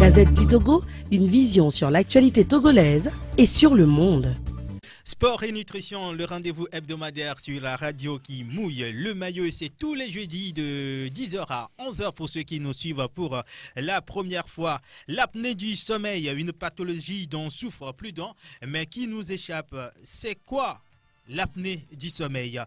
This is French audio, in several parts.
Gazette du Togo, une vision sur l'actualité togolaise et sur le monde. Sport et nutrition, le rendez-vous hebdomadaire sur la radio qui mouille le maillot. C'est tous les jeudis de 10h à 11h pour ceux qui nous suivent pour la première fois. L'apnée du sommeil, une pathologie dont souffre plus d'un, mais qui nous échappe. C'est quoi l'apnée du sommeil?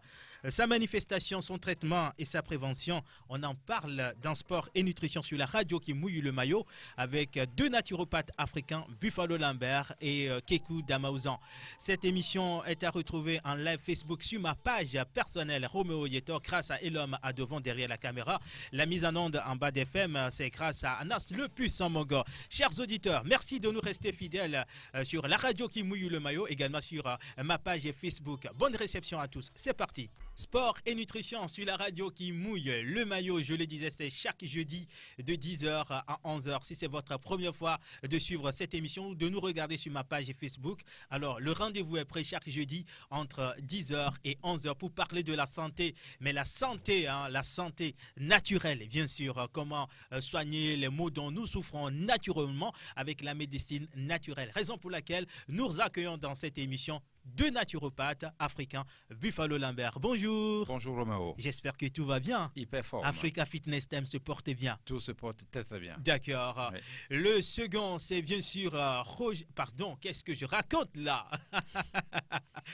Sa manifestation, son traitement et sa prévention, on en parle dans Sport et Nutrition sur la radio qui mouille le maillot avec deux naturopathes africains, Buffalo Lambert et Kekou Damaouzan. Cette émission est à retrouver en live Facebook sur ma page personnelle Roméo Yetor grâce à Elom à devant derrière la caméra. La mise en onde en bas d'FM, c'est grâce à Anas le puissant Mongo. Chers auditeurs, merci de nous rester fidèles sur la radio qui mouille le maillot, également sur ma page Facebook. Bonne réception à tous, c'est parti. Sport et nutrition sur la radio qui mouille le maillot, je le disais, c'est chaque jeudi de 10h à 11h. Si c'est votre première fois de suivre cette émission ou de nous regarder sur ma page Facebook, alors le rendez-vous est prêt chaque jeudi entre 10h et 11h pour parler de la santé. Mais la santé, la santé naturelle, bien sûr, comment soigner les maux dont nous souffrons naturellement avec la médecine naturelle. Raison pour laquelle nous accueillons dans cette émission deux naturopathes africains, Buffalo Lambert. Bonjour. Bonjour Roméo. J'espère que tout va bien. Hyper fort. Africa Fitness Time se porte bien. Tout se porte très très bien. D'accord. Oui. Le second, c'est bien sûr Roger. Pardon, qu'est-ce que je raconte là?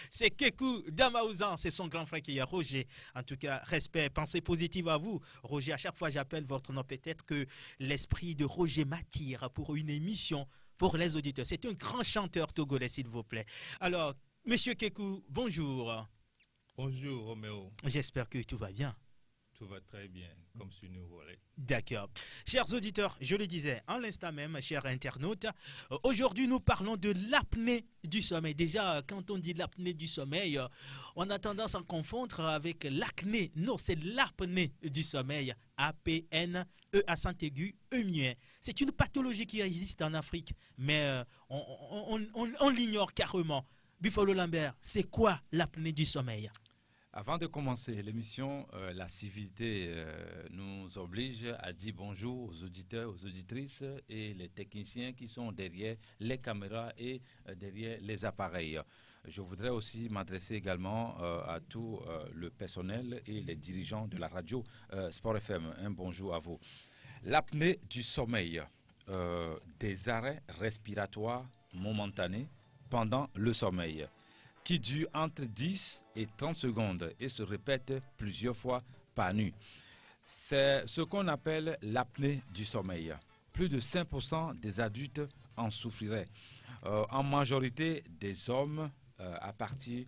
C'est Kekou Damaouzan, c'est son grand frère qui est Roger. En tout cas, respect, pensée positive à vous. Roger, à chaque fois j'appelle votre nom, peut-être que l'esprit de Roger m'attire pour une émission pour les auditeurs. C'est un grand chanteur togolais, s'il vous plaît. Alors, Monsieur Kekou, bonjour. Bonjour Roméo. J'espère que tout va bien. Tout va très bien, comme si nous voulons. D'accord. Chers auditeurs, je le disais en l'instant même, chers internautes, aujourd'hui nous parlons de l'apnée du sommeil. Déjà, quand on dit l'apnée du sommeil, on a tendance à confondre avec l'acné. Non, c'est l'apnée du sommeil. A-P-N-E accent aigu, E-muet. C'est une pathologie qui existe en Afrique, mais on l'ignore carrément. Buffalo Lambert, c'est quoi l'apnée du sommeil? Avant de commencer l'émission, la civilité nous oblige à dire bonjour aux auditeurs, aux auditrices et les techniciens qui sont derrière les caméras et derrière les appareils. Je voudrais aussi m'adresser également à tout le personnel et les dirigeants de la radio Sport FM. Un bonjour à vous. L'apnée du sommeil, des arrêts respiratoires momentanés pendant le sommeil, qui dure entre 10 et 30 secondes et se répète plusieurs fois par nuit. C'est ce qu'on appelle l'apnée du sommeil. Plus de 5% des adultes en souffriraient, en majorité des hommes à partir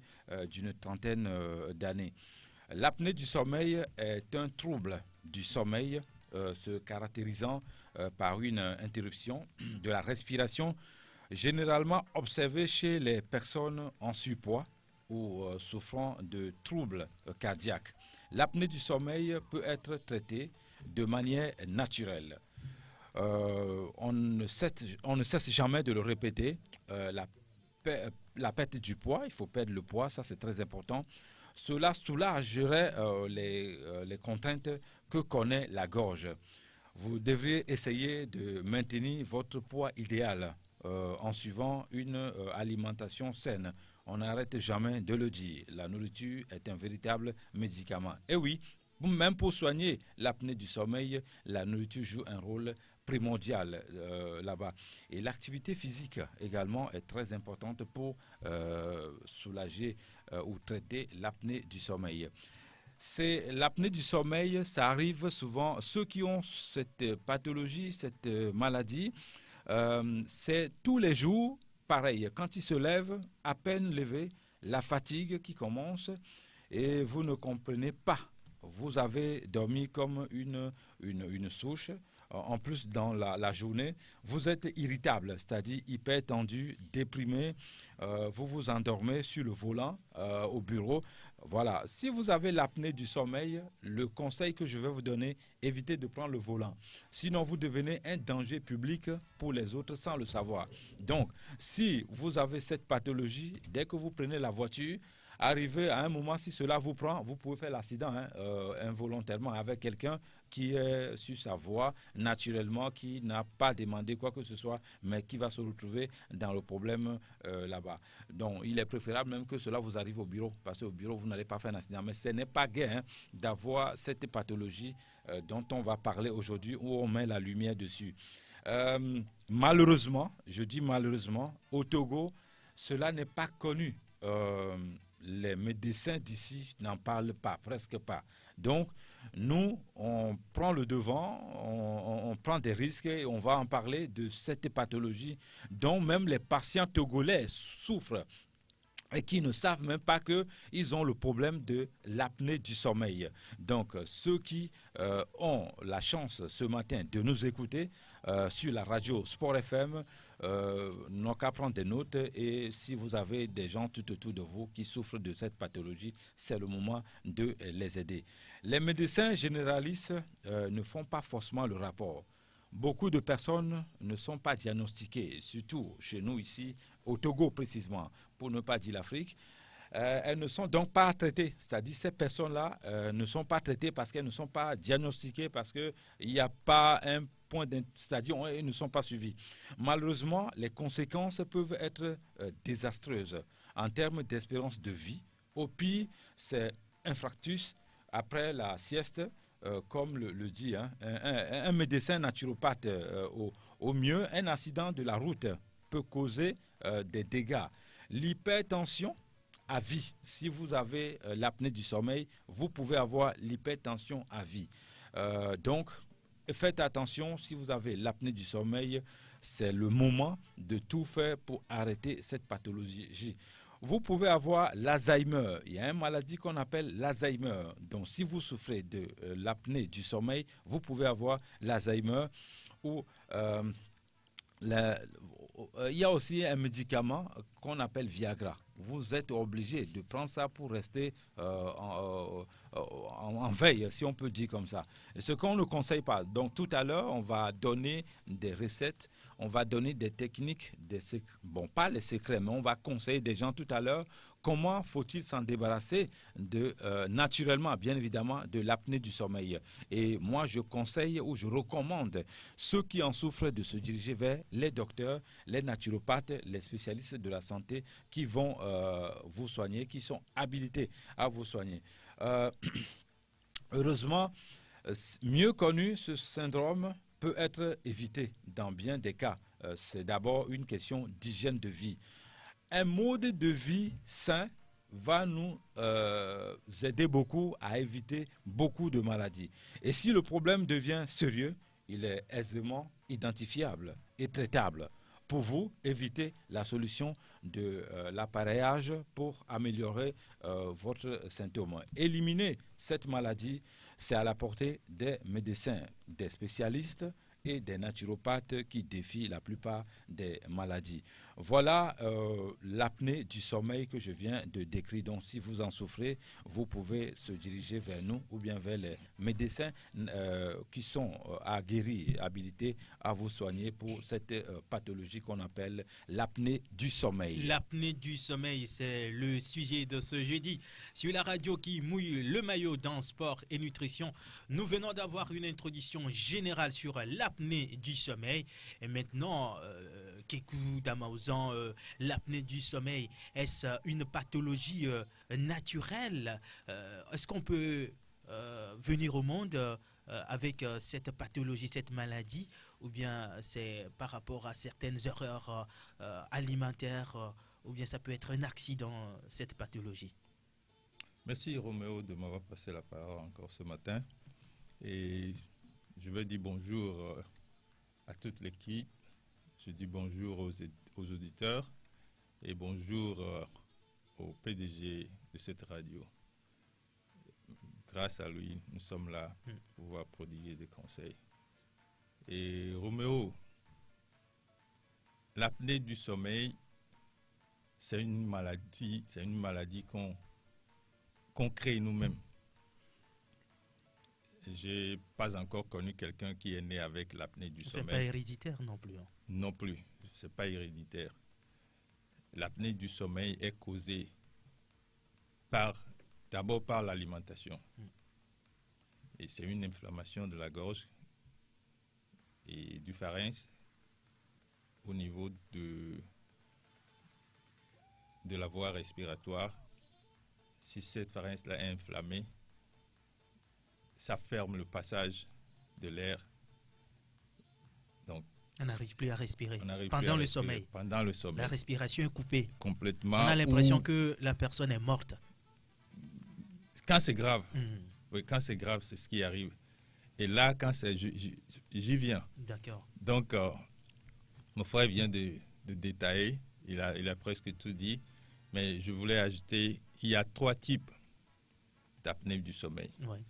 d'une trentaine d'années. L'apnée du sommeil est un trouble du sommeil se caractérisant par une interruption de la respiration généralement observé chez les personnes en surpoids ou souffrant de troubles cardiaques. L'apnée du sommeil peut être traitée de manière naturelle. On ne cesse jamais de le répéter. La perte du poids, il faut perdre le poids, ça c'est très important. Cela soulagerait les contraintes que connaît la gorge. Vous devriez essayer de maintenir votre poids idéal en suivant une alimentation saine. On n'arrête jamais de le dire. La nourriture est un véritable médicament. Et oui, même pour soigner l'apnée du sommeil, la nourriture joue un rôle primordial là-bas. Et l'activité physique également est très importante pour soulager ou traiter l'apnée du sommeil. C'est l'apnée du sommeil, ça arrive souvent, ceux qui ont cette pathologie, cette maladie, c'est tous les jours pareil. Quand ils se lèvent, à peine levés, la fatigue qui commence et vous ne comprenez pas. Vous avez dormi comme une souche. En plus, dans la journée, vous êtes irritable, c'est-à-dire hyper tendu, déprimé. Vous vous endormez sur le volant au bureau. Voilà. Si vous avez l'apnée du sommeil, le conseil que je vais vous donner, évitez de prendre le volant. Sinon, vous devenez un danger public pour les autres sans le savoir. Donc, si vous avez cette pathologie, dès que vous prenez la voiture, Arrivé à un moment, si cela vous prend, vous pouvez faire l'accident involontairement avec quelqu'un qui est sur sa voie naturellement, qui n'a pas demandé quoi que ce soit, mais qui va se retrouver dans le problème là-bas. Donc, il est préférable même que cela vous arrive au bureau, parce qu'au bureau, vous n'allez pas faire un accident. Mais ce n'est pas gai d'avoir cette pathologie dont on va parler aujourd'hui, où on met la lumière dessus. Malheureusement, je dis malheureusement, au Togo, cela n'est pas connu. Les médecins d'ici n'en parlent pas, presque pas. Donc, nous, on prend le devant, on prend des risques et on va en parler de cette pathologie dont même les patients togolais souffrent et qui ne savent même pas qu'ils ont le problème de l'apnée du sommeil. Donc, ceux qui ont la chance ce matin de nous écouter sur la radio Sport FM, n'ont qu'à prendre des notes, et si vous avez des gens tout autour de vous qui souffrent de cette pathologie, c'est le moment de les aider. Les médecins généralistes ne font pas forcément le rapport. Beaucoup de personnes ne sont pas diagnostiquées, surtout chez nous ici, au Togo précisément, pour ne pas dire l'Afrique. Elles ne sont donc pas traitées, c'est-à-dire ces personnes-là ne sont pas traitées parce qu'elles ne sont pas diagnostiquées, parce qu'il n'y a pas un point, c'est-à-dire elles ne sont pas suivies. Malheureusement, les conséquences peuvent être désastreuses en termes d'espérance de vie. Au pire, c'est infarctus après la sieste, comme le dit un médecin naturopathe. Au mieux, un accident de la route peut causer des dégâts. L'hypertension à vie. Si vous avez l'apnée du sommeil, vous pouvez avoir l'hypertension à vie. Donc, faites attention, si vous avez l'apnée du sommeil, c'est le moment de tout faire pour arrêter cette pathologie. Vous pouvez avoir l'Alzheimer. Il y a une maladie qu'on appelle l'Alzheimer. Donc, si vous souffrez de l'apnée du sommeil, vous pouvez avoir l'Alzheimer. Ou il y a aussi un médicament qu'on appelle Viagra. Vous êtes obligé de prendre ça pour rester en veille, si on peut dire comme ça. Ce qu'on ne conseille pas. Donc tout à l'heure, on va donner des recettes, on va donner des techniques, bon, pas les secrets, mais on va conseiller des gens tout à l'heure comment faut-il s'en débarrasser naturellement, bien évidemment, de l'apnée du sommeil. Et moi, je conseille ou je recommande ceux qui en souffrent de se diriger vers les docteurs, les naturopathes, les spécialistes de la santé qui vont vous soigner, qui sont habilités à vous soigner. Heureusement, mieux connu, ce syndrome peut être évité dans bien des cas. C'est d'abord une question d'hygiène de vie. Un mode de vie sain va nous aider beaucoup à éviter beaucoup de maladies. Et si le problème devient sérieux, il est aisément identifiable et traitable. Pour vous, éviter la solution de l'appareillage pour améliorer votre symptôme. Éliminer cette maladie, c'est à la portée des médecins, des spécialistes et des naturopathes qui défient la plupart des maladies. Voilà l'apnée du sommeil que je viens de décrire. Donc, si vous en souffrez, vous pouvez se diriger vers nous ou bien vers les médecins qui sont aguerris, habilités à vous soigner pour cette pathologie qu'on appelle l'apnée du sommeil. L'apnée du sommeil, c'est le sujet de ce jeudi. Sur la radio qui mouille le maillot dans sport et nutrition, nous venons d'avoir une introduction générale sur l'apnée du sommeil. Et maintenant, Kekou Damaouzan, l'apnée du sommeil, est-ce une pathologie naturelle? Est-ce qu'on peut venir au monde avec cette pathologie, cette maladie, ou bien c'est par rapport à certaines erreurs alimentaires, ou bien ça peut être un accident, cette pathologie? Merci Roméo de m'avoir passé la parole encore ce matin. Et je vais dire bonjour à toute l'équipe. Je dis bonjour aux auditeurs et bonjour au PDG de cette radio. Grâce à lui, nous sommes là pour pouvoir prodiguer des conseils. Et Roméo, l'apnée du sommeil, c'est une maladie qu'on crée nous-mêmes. Je n'ai pas encore connu quelqu'un qui est né avec l'apnée du sommeil. C'est pas héréditaire non plus. Hein. Non plus, ce n'est pas héréditaire. L'apnée du sommeil est causée d'abord par l'alimentation. Et c'est une inflammation de la gorge et du pharynx au niveau de la voie respiratoire. Si cette pharynx-là est inflammée, ça ferme le passage de l'air. Donc, on n'arrive plus à respirer pendant le sommeil. Pendant le sommeil. La respiration est coupée. Complètement. On a l'impression que la personne est morte. Quand c'est grave, oui, quand c'est grave, c'est ce qui arrive. Et là, quand c'est, j'y viens. D'accord. Donc, mon frère vient de détailler, il a presque tout dit, mais je voulais ajouter, il y a 3 types d'apnée du sommeil. Ouais.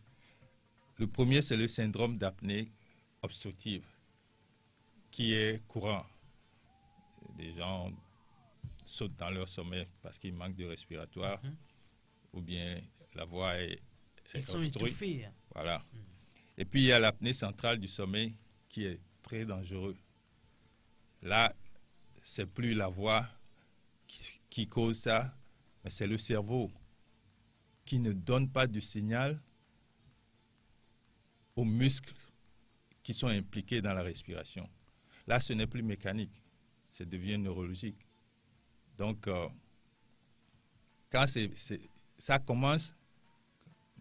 Le premier, c'est le syndrome d'apnée obstructive, qui est courant. Des gens sautent dans leur sommeil parce qu'ils manquent de respiratoire, ou bien la voix est Ils sont obstruée. étouffés. Voilà. Et puis, il y a l'apnée centrale du sommeil qui est très dangereux. Là, c'est plus la voix qui cause ça, mais c'est le cerveau qui ne donne pas de signal aux muscles qui sont impliqués dans la respiration. Là, ce n'est plus mécanique, ça devient neurologique. Donc, quand ça commence,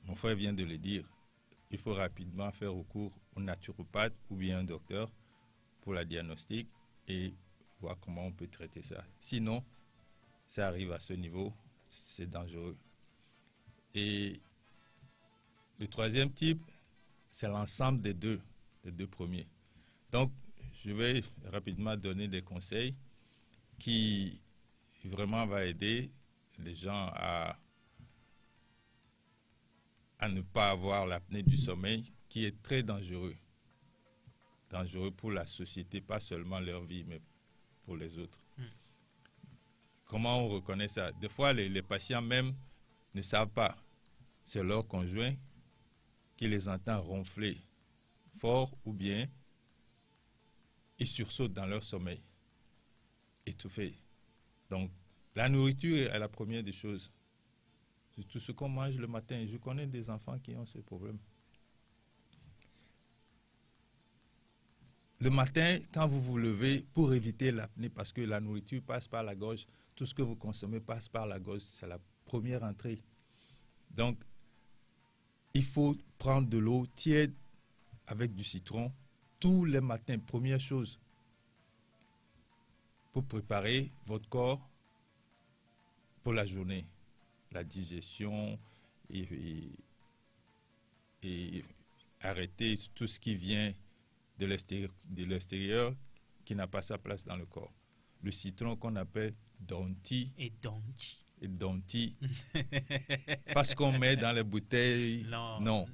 mon frère vient de le dire, il faut rapidement faire recours au naturopathe ou bien un docteur pour la diagnostic et voir comment on peut traiter ça. Sinon, ça arrive à ce niveau, c'est dangereux. Et le troisième type, c'est l'ensemble des deux premiers. Donc, je vais rapidement donner des conseils qui vraiment vont aider les gens à ne pas avoir l'apnée du sommeil, qui est très dangereux. Dangereux pour la société, pas seulement leur vie, mais pour les autres. Comment on reconnaît ça? Des fois, les patients même ne savent pas. C'est leur conjoint qui les entend ronfler fort ou bien ils sursautent dans leur sommeil, étouffés. Donc, la nourriture est la première des choses. C'est tout ce qu'on mange le matin. Je connais des enfants qui ont ce problème. Le matin, quand vous vous levez, pour éviter l'apnée, parce que la nourriture passe par la gorge, tout ce que vous consommez passe par la gorge, c'est la première entrée. Donc, il faut prendre de l'eau tiède avec du citron tous les matins, première chose, pour préparer votre corps pour la journée. La digestion et arrêter tout ce qui vient de l'extérieur qui n'a pas sa place dans le corps. Le citron qu'on appelle donti. Et donti. Et donti. Parce qu'on met dans les bouteilles. Non.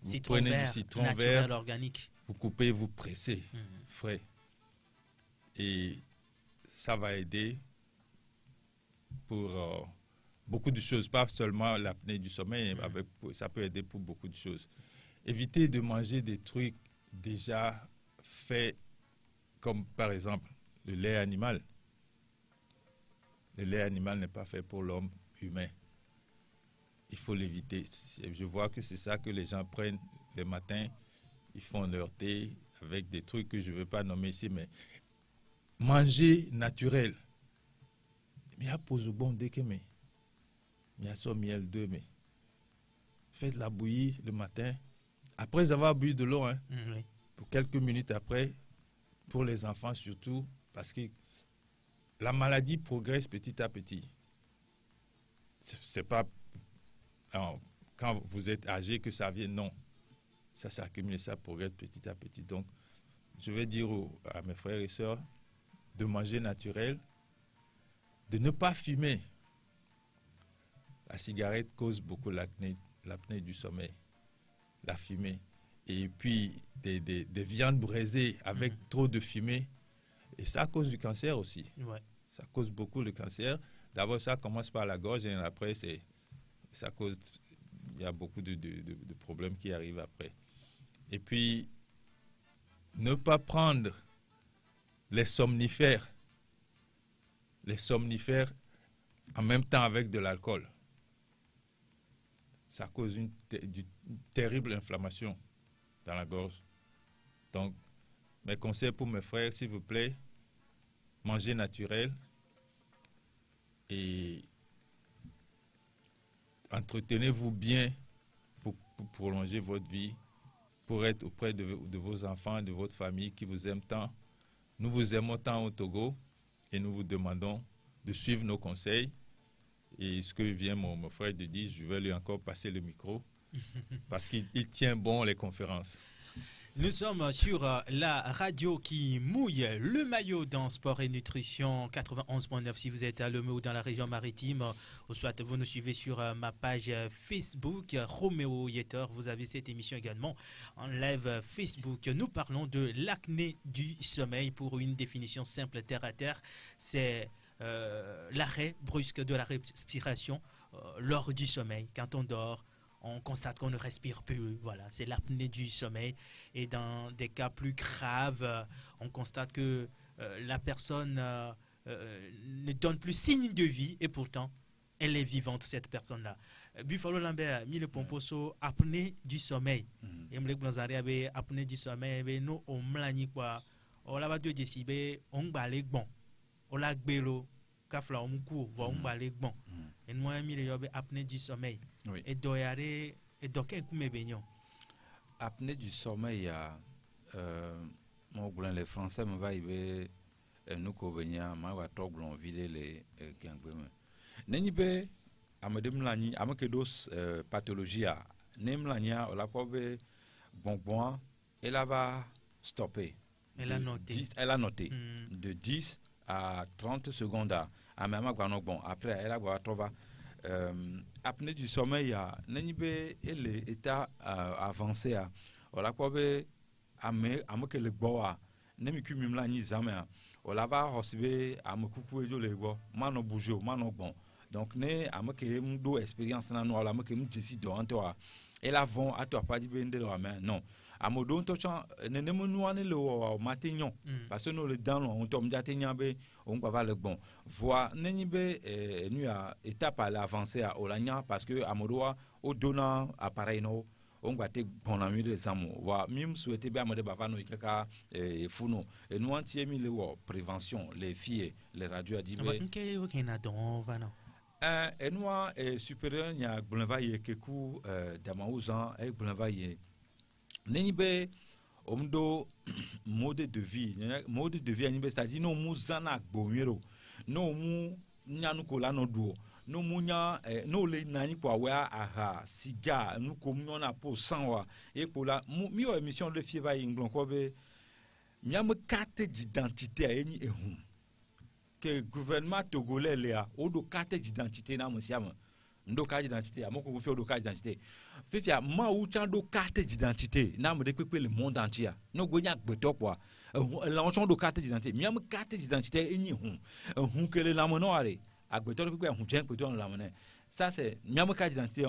Vous Citron prenez vert, du citron naturel, vert, organique. vous coupez, vous pressez, frais. Et ça va aider pour beaucoup de choses, pas seulement l'apnée du sommeil, ça peut aider pour beaucoup de choses. Évitez de manger des trucs déjà faits, comme par exemple le lait animal. Le lait animal n'est pas fait pour l'homme humain. Il faut l'éviter. Je vois que c'est ça que les gens prennent le matin. Ils font leur thé avec des trucs que je ne veux pas nommer ici, mais manger naturel. Il y a pose bon dès que mais. Il y a son miel de mais. Faites la bouillie le matin. Après avoir bu de l'eau, hein, Oui. pour quelques minutes après, pour les enfants surtout, parce que la maladie progresse petit à petit. C'est pas quand vous êtes âgé que ça vient, non. Ça s'accumule, ça progresse petit à petit. Donc, je vais dire à mes frères et sœurs de manger naturel, de ne pas fumer. La cigarette cause beaucoup l'apnée du sommeil, la fumée. Et puis, des viandes braisées avec trop de fumée. Et ça cause du cancer aussi. Ouais. Ça cause beaucoup le cancer. D'abord, ça commence par la gorge et après, ça cause... Il y a beaucoup de problèmes qui arrivent après. Et puis, ne pas prendre les somnifères en même temps avec de l'alcool. ça cause une terrible inflammation dans la gorge. Donc, mes conseils pour mes frères, s'il vous plaît, mangez naturel et entretenez-vous bien pour prolonger votre vie, pour être auprès de vos enfants, de votre famille qui vous aiment tant. Nous vous aimons tant au Togo et nous vous demandons de suivre nos conseils. Et ce que vient mon frère de dire, je vais lui encore passer le micro parce qu'il tient bon les conférences. Nous sommes sur la radio qui mouille le maillot dans Sport et Nutrition 91.9 si vous êtes à Lomé ou dans la région maritime, ou soit vous nous suivez sur ma page Facebook Roméo Yetter. Vous avez cette émission également en live Facebook. Nous parlons de l'acné du sommeil. Pour une définition simple terre à terre, c'est l'arrêt brusque de la respiration lors du sommeil. Quand on dort, on constate qu'on ne respire plus. Voilà, c'est l'apnée du sommeil. Et dans des cas plus graves, on constate que la personne ne donne plus signe de vie et pourtant, elle est vivante, cette personne-là. Buffalo Lambert, mis le pomposo, apnée du sommeil. Et me le apnée du sommeil, nous, on m'a quoi. On l'a dit ici, on balé bon. On l'a gbelo, kafla on court, on balé bon. Et moi, mis le apnée du sommeil. Oui. Et doyare et d'aucun coup mes baignons. Apnée du sommeil, il y a les Français me va y nous convenir, ma va trop vider les gangbres. N'enibé, à me demlani, à me que dos pathologie, n'emlania, la pauvre bonbon, elle va stopper. Elle a noté. Elle a noté de 10 à 30 secondes à même bon. Après, elle a trouvé. Apnée du sommeil, n'enibé et l'état avancé à la pauvre à me que le bois n'aime que mimla ni jamais. On la va recevoir à me couper les bois, mano bouger, mano bon. Donc, ne à me que m'do expérience na no la me que m'décide en toi. Et là vont à toi pas di bende la main. Non. À me don touchant ne me nous ane le matignon parce que nous le dans on tombe d'atignon be on va le bon. Voir n'enibé nu à étape à l'avancée à Olagna parce que à Modoa au donnant appareil no on va te bon ami de Samo. Voir même souhaiter bien me de bavano ikaka funo et nous entier mis le prévention les filles les radios à dire et nous supérieur il y a Blanvaye keku d'Amaouzan et Blanvaye Nenibé omdo mode de vie anibé c'est-à-dire no muzana gbomiro no mu nyanu kola no duo no munya no le nani kwa wa aha siga nous communion na po sanwa et pour la mi o émission de fieva inglon ko be miam carte d'identité a eni ehum que gouvernement togolais là o do carte d'identité na monsiama ndo carte d'identité a moko fi o do carte d'identité fifia ma ou chan do carte d'identité na me de pepe le monde entier no gonya gbeto kwa l'enchon do carte d'identité miam carte d'identité eni hum que le lamono are agbeto pepe hum jen peto la monnaie ça c'est miam carte d'identité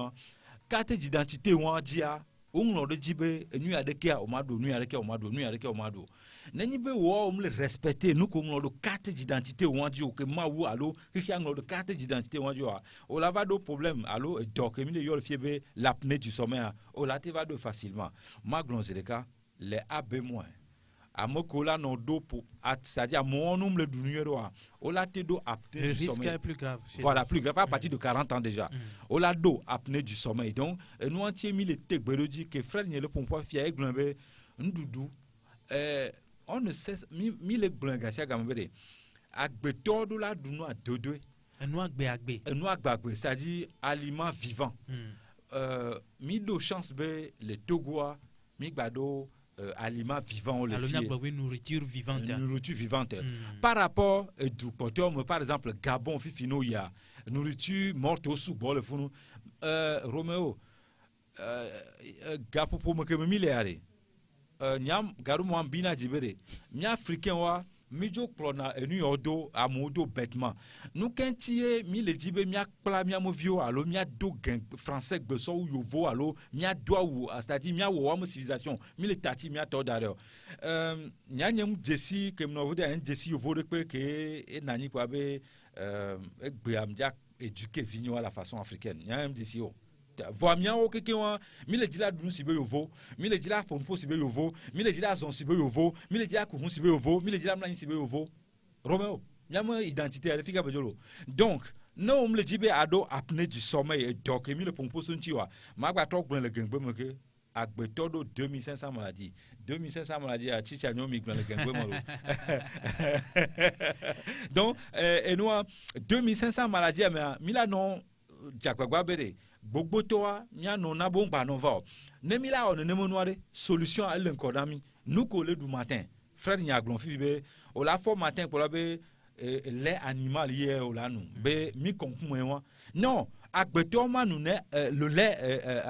carte d'identité on dia on lo de jibe nu ya de kia o mado nu ya de kia o mado nu ya de kia o mado nani be wo on le respecter nous comme lo carte d'identité on dit que ma ou allo ki an lo carte d'identité on dit o la va do problème allo donc mi le yo le fiebe l'apnée du sommeil o la te va de facilement ma glonzereka les ab moins à mokola no do pour c'est-à-dire mon nombre de numéro o la te do apnée du sommeil. Le risque est plus grave. Voilà, plus grave à partir de 40 ans déjà. O la do apnée du sommeil. Donc nous entier mis le tekbero dit que frère ne le pompo fier glombe ndoudou on ne cesse mi le glangasia gambere agbeto do la dunu a dodo nous agbe c'est-à-dire aliment vivant. Mi do chance be le togoa mi gbado aliments vivants, nourriture vivante. Par rapport du côté, par exemple, Gabon, Fifino, il y a nourriture morte au sous-bol, le fou. Roméo, Gapo pour me que me milliards. Niam, Garou Mambina Djibere, Nia Africain, Mijo Plona, et New Odo, à Modo bêtement. Nous, quand tu es, mi le Djibé, mia Pla, mia Movio, allo, mia do français, Besso, ou Yovo, allo, mia doa ou, c'est-à-dire, mia ou civilisation, mi le tati, mia tordare. Nia Nyam Jessi, que nous avons un Jessi, Yovo, que, et Nani Kwabe, Béamdia, éduqué Vigno à la façon africaine. Nia Jessi, Voa mia o keke wa mi le dila dunu sibe yovo, mi le dila pompo sibe yovo, mi le dila zon sibe yovo, mi le dila kuhun sibe yovo, mi le dila mlani sibe yovo. Roméo, mia mo identité elle fika bejolo. Donc, non me le dibe ado apnée du sommeil et donc mi le pompo sunti wa. Ma gba tok blen le gengbe mo ke agbetodo 2500 maladies. 2500 maladies à chicha nyomi blen le gengbe mo. Donc, et nous 2500 maladies mais mila non jakwa bere gbogbo to wa nya no na bon gba no va ne mi la on ne mo noire solution à l'enkodami nous coller du matin frère nyaglon fi be o la fo matin pour la be les animal hier o la nou be mi konku wa non agbeto ma nou ne le lait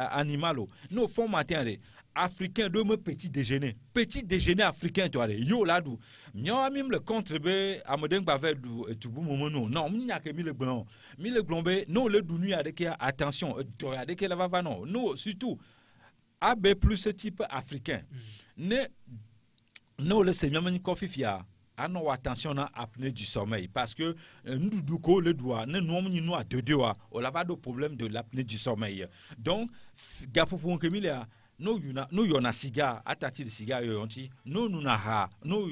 animal no fo matin re africain de me petit déjeuner africain to ale yo la du nyo amim le contre be amoden ba ve du tubu momo non mi nya ke mi le glon be no le du nuit avec attention to avec la va non no surtout AB plus ce type africain ne no le seigneur mani kofifia ano attention na apnée du sommeil parce que nous ko le doigt ne nous nous a de doigts on a pas de problème de l'apnée du sommeil donc gapo pour que mi là no yona cigare atati le cigare yo anti no nuna ha no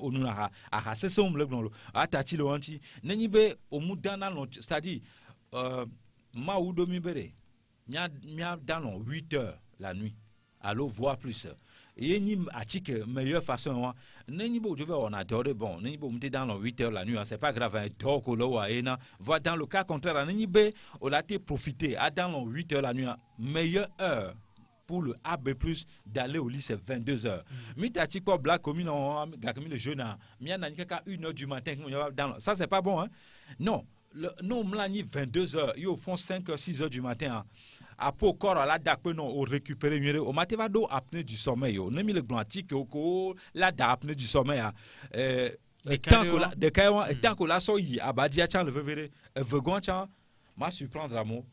nuna ha aha c'est ça le blon atati le anti neni be o mudana no c'est-à-dire ma ou domi bere mia dans 8 heures la nuit allo voire plus et ni atique meilleure façon neni bo je vais on adore bon neni bo mte dans 8 heures la nuit c'est pas grave dort ko lo ena va dans le cas contraire neni be on l'a été profiter à dans 8 heures la nuit meilleure heure pour le AB+, d'aller au lit, c'est 22h. Mitati quoi black comme non, gakami le jeune, mia nani kaka 1h du matin, ça c'est pas bon hein. Non, non mlani 22h, ils font 5h, 6h du matin. Après au corps la dak non au récupérer mieux au matin va do apnée du sommeil yo. Ne mi le glantique au la da apnée du sommeil tant que la so yi abadia chan le vevere vegon chan ma surprendre amour.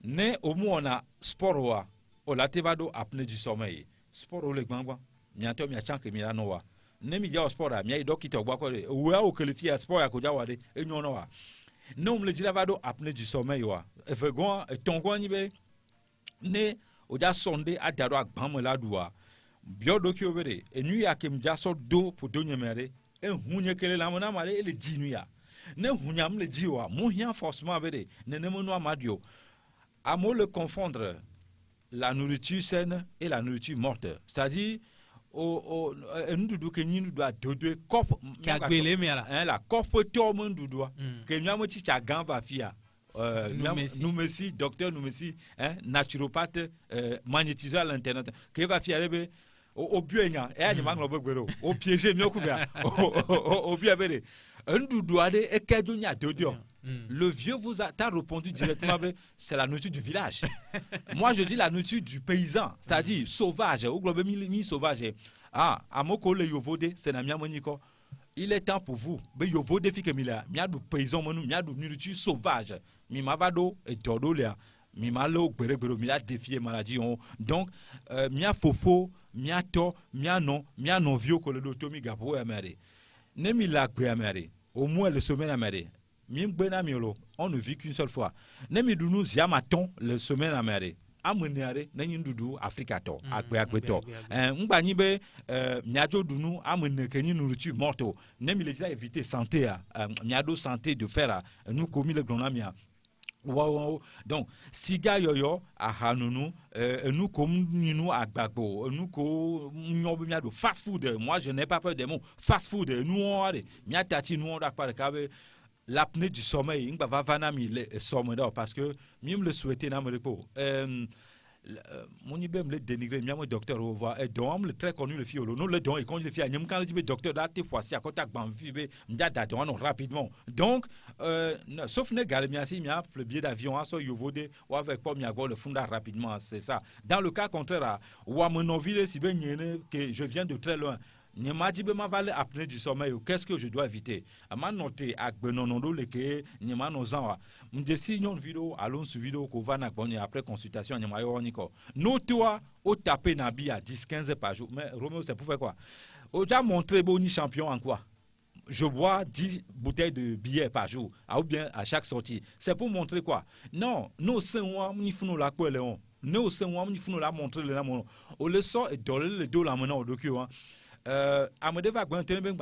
Ne au moins on a sport o la te va do apnée du sommeil sport o le gbangba mianto mi achan ke mi la no wa ne mi ja sport a mi ai dokito gba ko we o qualify sport ya ko ja wa de enyo no wa no me le dira va do apnée du sommeil wa vegon tongo ni be ne o ja sonde a daro agbam la duwa biodo ki obere enu ya ke mi ja so do po do nyemere hunye kele la mona mare ele di nu ya ne hunya me le di wa mu hia forcément bere ne mo no amadio amo le confondre la nourriture saine et la nourriture morte. C'est-à-dire, nous devons nous doit deux copes. La cope tourne nous doit. Que nous avons dit à Gamba Fia. Nous merci, docteur, nous merci, naturopathe, magnétiseur à l'internet. Que va faire au buena et animal au piégé mieux couvert. Au biabé. Un doudouade et qu'adonia dodio. Le vieux vous a répondu directement, c'est la nourriture du village. Moi, je dis la nourriture du paysan, c'est-à-dire sauvage, au globe sauvage. Ah, à mon collègue Yovode, c'est la mienne. Il est temps pour vous. Mais Yovode, fait que mia du paysan, mia du nourriture sauvage. Mi mavado et tordo là. Mi malo, gbere, mi a défié maladie. Donc, mia fofo, mia to, mia non vieux que le dotomi gapo amere. Ne mi la gbe amere. Au moins le semaine amere. On ne vit qu'une seule fois. Nemi dunu ziamaton le semaine amere. Amenere nani ndudu Africato akbeto. Ngba be miajo dunu amene keni nourriture morto. Nemi le dila éviter santé miado santé de faire nous commis le gronamia. Wow. Donc siga yoyo ahanunu nous comme nous agbagbo nous ko nyob miado fast food. Moi je n'ai pas peur des mots fast food. Nous on a miatati nous on a pas de l'apnée du sommeil, il va vanami le sommeil parce que même le souhaiter n'a me repos. Mon ibem le dénigrer, bien mon docteur au voir et donc le très connu le fiolo. Non le don et quand le fi anyam quand le docteur là te fois si à contact ban fibe m'da don rapidement. Donc sauf ne galmia si mia le billet d'avion so yovode ou avec pas mia le funda rapidement, c'est ça. Dans le cas contraire, ou à mon ville si ben que je viens de très loin. Ni m'a dit ma vale apnée du sommeil qu'est-ce que je dois éviter à m'a noté ak benonondo leke ni ma nozanwa m'desi nyon vidéo allons sur vidéo ko va na bonne après consultation ni ma yo niko no toi au taper nabi à 10-15 par jour mais Roméo c'est pour faire quoi au déjà montré boni champion en quoi je bois 10 bouteilles de bière par jour, ou bien à chaque sortie. C'est pour montrer quoi? Non, nous sommes la quoi Léon. Nous sommes la montrer le nom. Au le sort et donner le dos la maintenant au document. Amadé va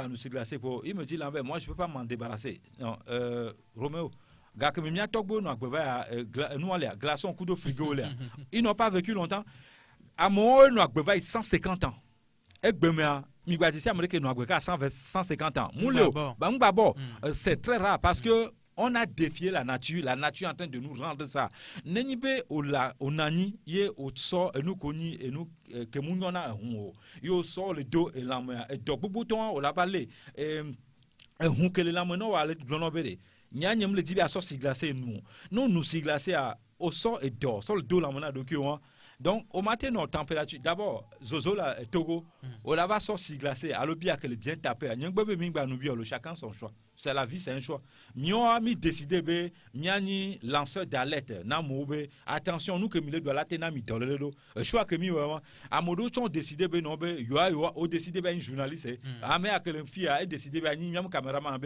nous se glacer pour. Il me dit Lambert, moi je peux pas m'en débarrasser. Non, Roméo. Gars que mia togbo no agbeva nous aller glaçon coup de frigo là. Ils n'ont pas vécu longtemps. À mon no agbeva 150 ans. Egbemea mi gba disi américain no agbeka 150 ans. Mouleo c'est très rare parce que on a défié la nature est en train de nous rendre ça. Nenibe onani ye otso nous koni et nous que munona yo so le dos et la main et do bouton o la vallée et hunkele la main no ale glonobere. Nyanyem le dibi a so siglacé nous siglacé à au sol et d'or sur le dos la main document. Donc, au matin, notre température, d'abord, Zozo, là, Togo, on la va sortir glacée, à l'obia qu'elle est bien tapée. Chacun son choix. C'est la vie, c'est un choix. Mio a mis décidé, miani lanceur d'alerte, namoube, attention, nous que milieu de la tena mi dolero, choix que mi vraiment, à modo sont décidé, non, yoa, au décidé, une journaliste, à mais à que le fille a décidé, ni même caméraman,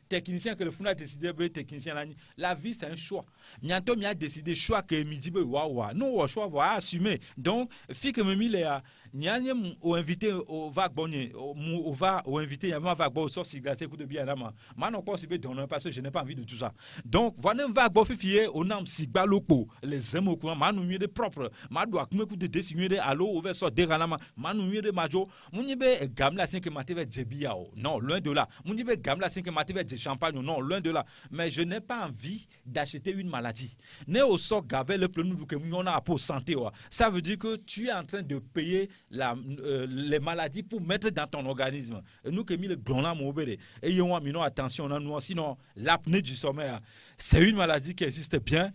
technicien que le fou a décidé, technicien, la vie, c'est un choix. Mianto mi a décidé, choix que midi, waouh, non, choix, va assumer. Donc, fille que me mi les Nyanyem au invité au vague bonnier au va au invité il y a un vague bon sort si glacé coup de bien là maintenant pas si bien donner parce que je n'ai pas envie de tout ça donc voilà un vague bon fier au nam si baloko les aime au courant manu mieux de propre ma doit comme coup de désigner de allo au vers sort déranama manu mieux de majo munibe gamla 5 maté vers jebiao non loin de là munibe gamla 5 maté vers champagne non loin de là mais je n'ai pas envie d'acheter une maladie né au sort gavel le plein que on a pour santé ça veut dire que tu es en train de payer les maladies pour mettre dans ton organisme. Et nous qui mis le glonam au bébé. Et y a mis attention à nous. Sinon, l'apnée du sommeil, c'est une maladie qui existe bien.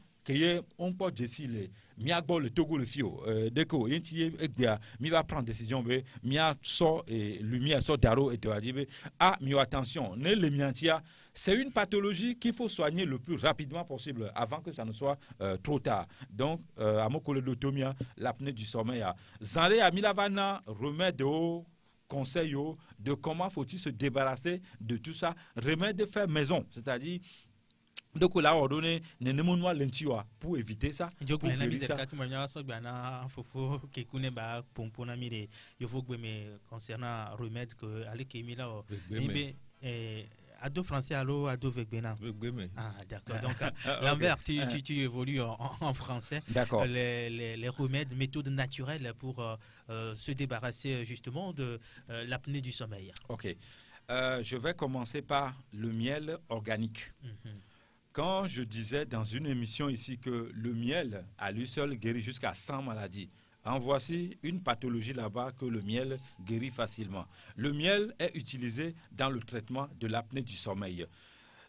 On peut décider. Miagbo le Togo le fio. Déco, mi va prendre décision. Mia sort et lumière sort d'aro et te va dire ah, mi attention. Ne le miantia. C'est une pathologie qu'il faut soigner le plus rapidement possible avant que ça ne soit trop tard. Donc, à mon collègue d'automia, l'apnée du sommeil. Zanlé à Milavana, remède au conseil de comment faut-il se débarrasser de tout ça. Remède de faire maison, c'est-à-dire donc là on donne nénémonois lentiwa pour éviter ça. Pour guérir ça. Concernant remède que allez qui là ado français allo ado vegbena. Ah d'accord. Donc Lambert tu évolues en français. D'accord. Les remèdes, méthodes naturelles pour se débarrasser justement de l'apnée du sommeil. OK. Je vais commencer par le miel organique. Quand je disais dans une émission ici que le miel à lui seul guérit jusqu'à 100 maladies, en voici une pathologie là-bas que le miel guérit facilement. Le miel est utilisé dans le traitement de l'apnée du sommeil.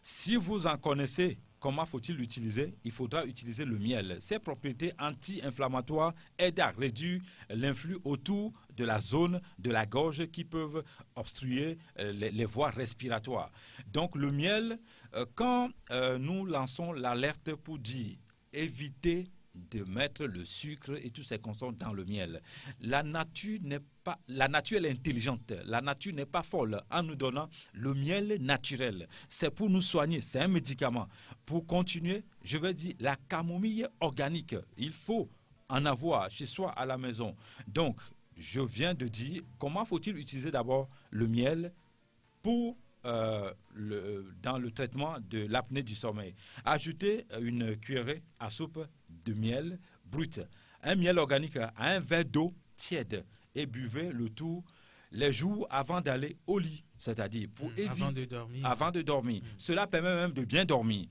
Si vous en connaissez, comment faut-il l'utiliser? Il faudra utiliser le miel. Ses propriétés anti-inflammatoires aident à réduire l'influx autour de la zone de la gorge qui peuvent obstruer les voies respiratoires. Donc le miel, quand nous lançons l'alerte pour dire évitez de mettre le sucre et tous ces consommateurs dans le miel. La nature elle est intelligente. La nature n'est pas folle en nous donnant le miel naturel. C'est pour nous soigner. C'est un médicament. Pour continuer, je vais dire la camomille organique. Il faut en avoir chez soi à la maison. Donc, je viens de dire comment faut-il utiliser d'abord le miel pour dans le traitement de l'apnée du sommeil. Ajoutez une cuillerée à soupe de miel brut, un miel organique à un verre d'eau tiède et buvez le tout les jours avant d'aller au lit, c'est-à-dire pour éviter avant de dormir. Cela permet même de bien dormir.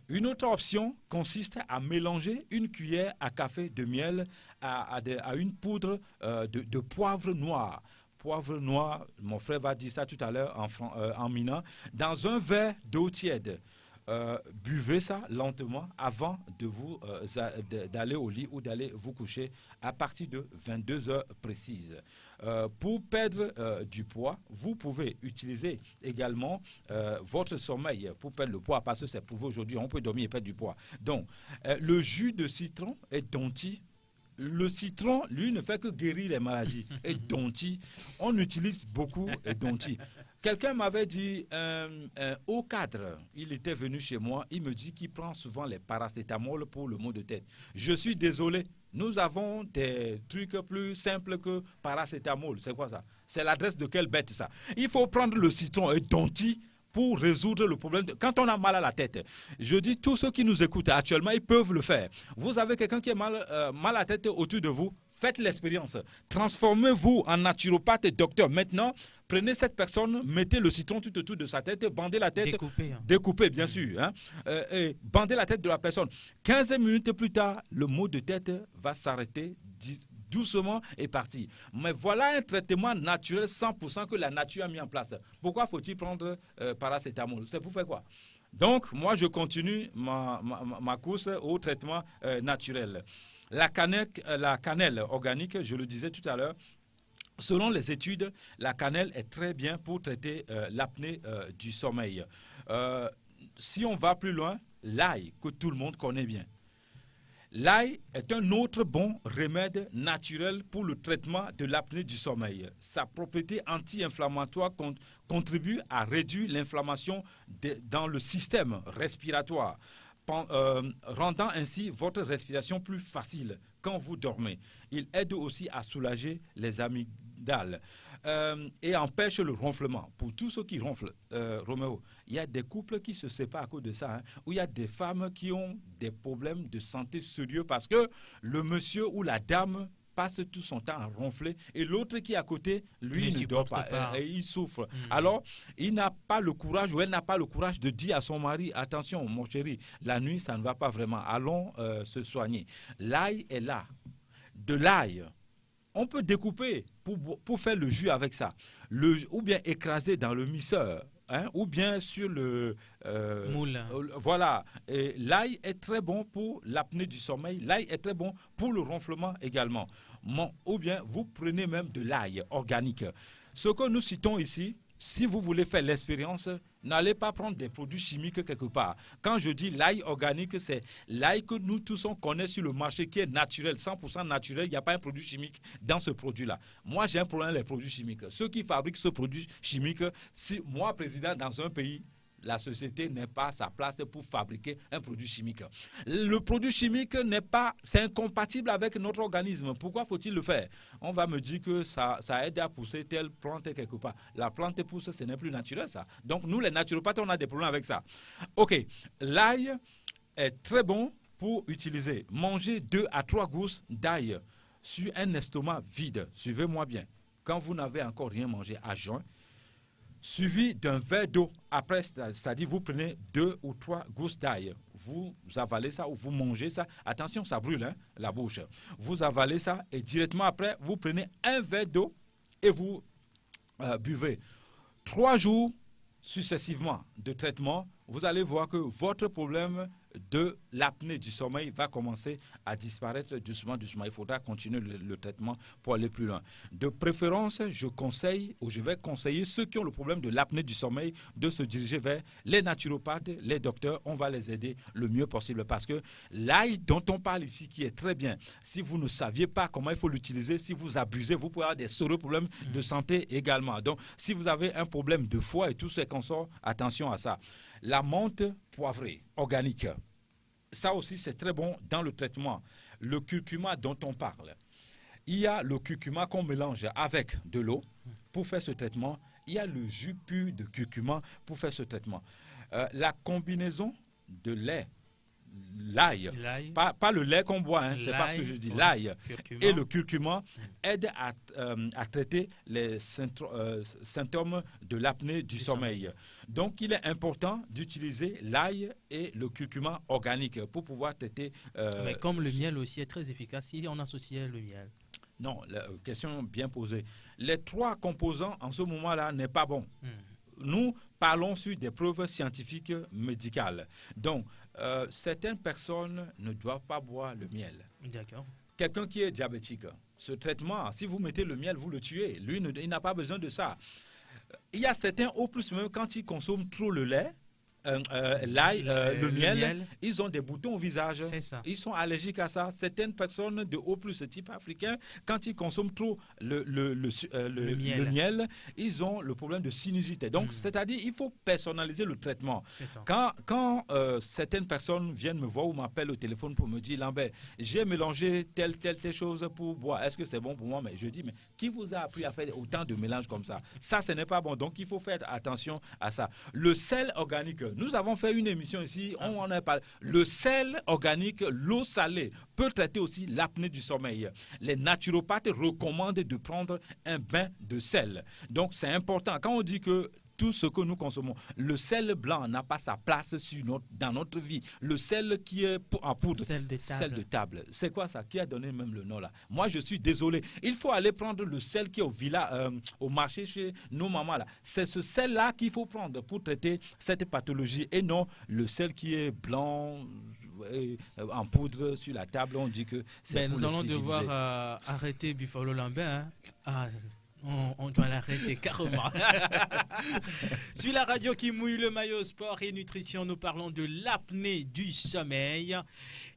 Une autre option consiste à mélanger une cuillère à café de miel à une poudre de poivre noir. Poivre noir, mon frère va dire ça tout à l'heure en minant, dans un verre d'eau tiède. Buvez ça lentement avant d'aller au lit ou d'aller vous coucher à partir de 22 heures précises. Pour perdre du poids, vous pouvez utiliser également votre sommeil pour perdre le poids parce que c'est prouvé aujourd'hui, on peut dormir et perdre du poids. Donc, le jus de citron est donti. Le citron, lui, ne fait que guérir les maladies. Et donti, on utilise beaucoup et donti. Quelqu'un m'avait dit, un haut cadre, il était venu chez moi, il me dit qu'il prend souvent les paracétamol pour le maux de tête. Je suis désolé, nous avons des trucs plus simples que paracétamol. C'est quoi ça? C'est l'adresse de quelle bête ça? Il faut prendre le citron et Donti pour résoudre le problème. Quand on a mal à la tête, je dis, tous ceux qui nous écoutent actuellement, ils peuvent le faire. Vous avez quelqu'un qui est mal à la tête autour de vous, faites l'expérience. Transformez-vous en naturopathe et docteur. Maintenant, prenez cette personne, mettez le citron tout autour de sa tête, bandez la tête. Découpez, bien sûr. Hein, et bandez la tête de la personne. 15 minutes plus tard, le maux de tête va s'arrêter doucement et parti. Mais voilà un traitement naturel 100% que la nature a mis en place. Pourquoi faut-il prendre paracétamol? C'est pour faire quoi? Donc, moi, je continue ma course au traitement naturel. La cannelle organique, je le disais tout à l'heure, selon les études, la cannelle est très bien pour traiter l'apnée du sommeil. Si on va plus loin, l'ail, que tout le monde connaît bien. L'ail est un autre bon remède naturel pour le traitement de l'apnée du sommeil. Sa propriété anti-inflammatoire contribue à réduire l'inflammation dans le système respiratoire, rendant ainsi votre respiration plus facile quand vous dormez. Il aide aussi à soulager les amygdales et empêche le ronflement. Pour tous ceux qui ronflent, Roméo, il y a des couples qui se séparent à cause de ça, hein, où il y a des femmes qui ont des problèmes de santé sérieux parce que le monsieur ou la dame passe tout son temps à ronfler et l'autre qui est à côté, lui, ne dort pas. Et il souffre. Alors, il n'a pas le courage ou elle n'a pas le courage de dire à son mari, attention, mon chéri, la nuit, ça ne va pas vraiment. Allons se soigner. L'ail est là. De l'ail, on peut découper pour faire le jus avec ça. Ou bien écraser dans le mixeur. Hein, ou bien sur le moule. Voilà. L'ail est très bon pour l'apnée du sommeil. L'ail est très bon pour le ronflement également. Ou bien vous prenez même de l'ail organique. Ce que nous citons ici, si vous voulez faire l'expérience, n'allez pas prendre des produits chimiques quelque part. Quand je dis l'ail organique, c'est l'ail que nous tous on connaît sur le marché qui est naturel, 100% naturel. Il n'y a pas un produit chimique dans ce produit-là. Moi, j'ai un problème avec les produits chimiques. Ceux qui fabriquent ce produit chimique, si moi, président dans un pays, la société n'est pas à sa place pour fabriquer un produit chimique. Le produit chimique c'est incompatible avec notre organisme. Pourquoi faut-il le faire? On va me dire que ça aide à pousser telle plante quelque part. La plante pousse, ce n'est plus naturel ça. Donc nous, les naturopathes, on a des problèmes avec ça. Ok, l'ail est très bon pour utiliser. Manger 2 à 3 gousses d'ail sur un estomac vide. Suivez-moi bien. Quand vous n'avez encore rien mangé à jeun, suivi d'un verre d'eau. Après, c'est-à-dire vous prenez 2 ou 3 gousses d'ail. Vous avalez ça ou vous mangez ça. Attention, ça brûle hein, la bouche. Vous avalez ça et directement après, vous prenez un verre d'eau et vous buvez. 3 jours successivement de traitement, vous allez voir que votre problème de l'apnée du sommeil va commencer à disparaître doucement. Il faudra continuer le traitement pour aller plus loin. De préférence, je vais conseiller ceux qui ont le problème de l'apnée du sommeil de se diriger vers les naturopathes, les docteurs. On va les aider le mieux possible parce que l'ail dont on parle ici, qui est très bien, si vous ne saviez pas comment il faut l'utiliser, si vous abusez, vous pouvez avoir des sérieux problèmes de santé également. Donc, si vous avez un problème de foie et tout ce qu'on sort, attention à ça. La menthe poivrée, organique. Ça aussi, c'est très bon dans le traitement. Le curcuma dont on parle. Il y a le curcuma qu'on mélange avec de l'eau pour faire ce traitement. Il y a le jus pur de curcuma pour faire ce traitement. La combinaison de lait, l'ail, pas le lait qu'on boit, hein, c'est pas ce que je dis, l'ail et le curcuma aident à traiter les symptômes de l'apnée du sommeil. Donc, il est important d'utiliser l'ail et le curcuma organique pour pouvoir traiter... Mais comme le miel aussi est très efficace, si on associait le miel. Non, question bien posée. Les 3 composants en ce moment-là n'est pas bon. Nous parlons sur des preuves scientifiques médicales. Donc, certaines personnes ne doivent pas boire le miel. D'accord. Quelqu'un qui est diabétique, ce traitement, si vous mettez le miel, vous le tuez. Lui, il n'a pas besoin de ça. Il y a certains, au plus même, quand ils consomment trop le lait, l'ail, le miel, miel, ils ont des boutons au visage. c'est ça. Ils sont allergiques à ça. Certaines personnes de haut plus ce type africain, quand ils consomment trop le miel, ils ont le problème de sinusite. Donc, c'est-à-dire, il faut personnaliser le traitement. C'est ça. Quand certaines personnes viennent me voir ou m'appellent au téléphone pour me dire, Lambert, j'ai mélangé telle chose pour boire, est-ce que c'est bon pour moi? Mais je dis, mais qui vous a appris à faire autant de mélanges comme ça? Ça, ce n'est pas bon. Donc, il faut faire attention à ça. Le sel organique, nous avons fait une émission ici, on en a parlé. Le sel organique, l'eau salée, peut traiter aussi l'apnée du sommeil. Les naturopathes recommandent de prendre un bain de sel. Donc, c'est important. Quand on dit que tout ce que nous consommons, le sel blanc n'a pas sa place dans notre vie. Le sel qui est en poudre, Sel de table. C'est quoi ça? Qui a donné même le nom là? Moi, je suis désolé. Il faut aller prendre le sel qui est au marché chez nos mamans là. C'est ce sel-là qu'il faut prendre pour traiter cette pathologie et non le sel qui est blanc en poudre sur la table. On dit que c'est pour nous les allons civiliser. devoir arrêter Buffalo Lambert. Hein. On doit l'arrêter carrément. Sur la radio qui mouille le maillot sport et nutrition, nous parlons de l'apnée du sommeil.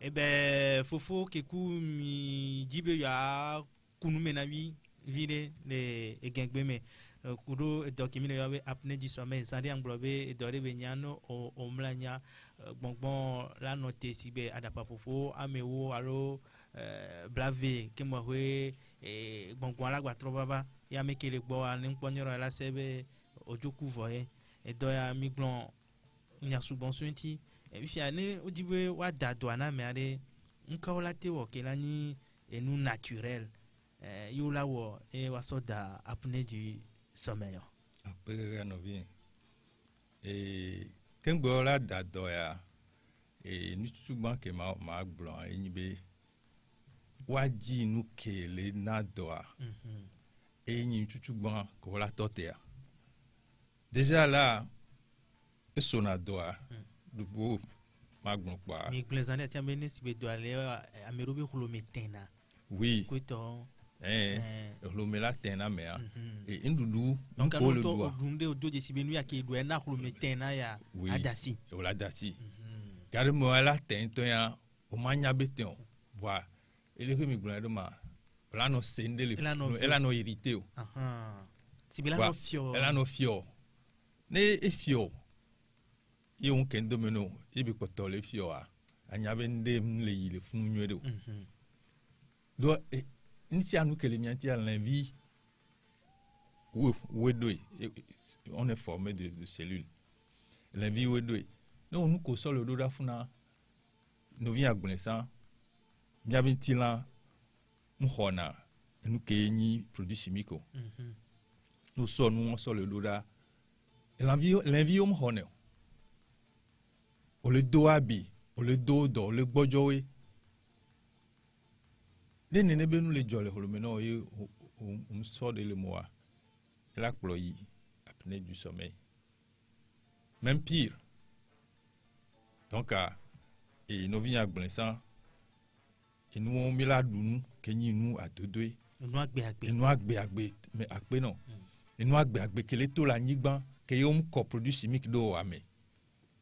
Eh ben, Fofo Kekou mi dibeya kunu menawi vile les gangbeme. Kudo dokimile yawe apnée du sommeil. Sandi anglobe dore benyano o mlanya bonbon la note sibe adapa fofo amewo alo blave kemwe bonbon la gwa baba ya mekele gbo ani nkponyoro la sebe ojoku voye e do ya mi glon nya subon sunti e bi fiane odiwe wa dadwana me ale nkaola te wo kelani enu naturel yo la wo e wa soda apnée du sommeil. Après no bien. Et quand la dadoya et nous souvent que ma blanc et nibe waji nous que les nadoa. Et nous souvent que la totea. Déjà là son nadoa du beau ma blanc quoi. Mais les années tiens ben si bedo aller à merobe kholo metena. Oui. Kwito le mela tena mea et ndudu donc ko le on doa dunde odo de sibenu ya ke do na kholo metena ya adasi. O la dasi. Car moi la tento ya o manya beton. Voilà. Et le mi blanc de ma là no sende le elle no irrité o. Si bela no fio. Elle no fio. Ne e fio. E on kendo meno e bi ko to le fio a. Anya bende le ile funu nywede o. Do Ici, à nous que les miantis à l'envie, on est formé de cellules. L'envie, nous, nous causons le dos d'afuna, nous vient à Gonessa, bien ventilant, nous hona, nous qui produits chimiques. Nous sommes, on sort le dos d'afuna. L'envie, on hone. On le dos habille, on le dos d'or, le bojoé. Les nénés nous les jolles holomeno et on sort de le mois. Et la ploie apnée du sommeil. Même pire. Donc et nous vient à Blensan et nous on met la dounou que nous à deux. Nous agbe mais agbe non. Et nous agbe que les taux la nigban que yom coproduit chimique d'eau amé.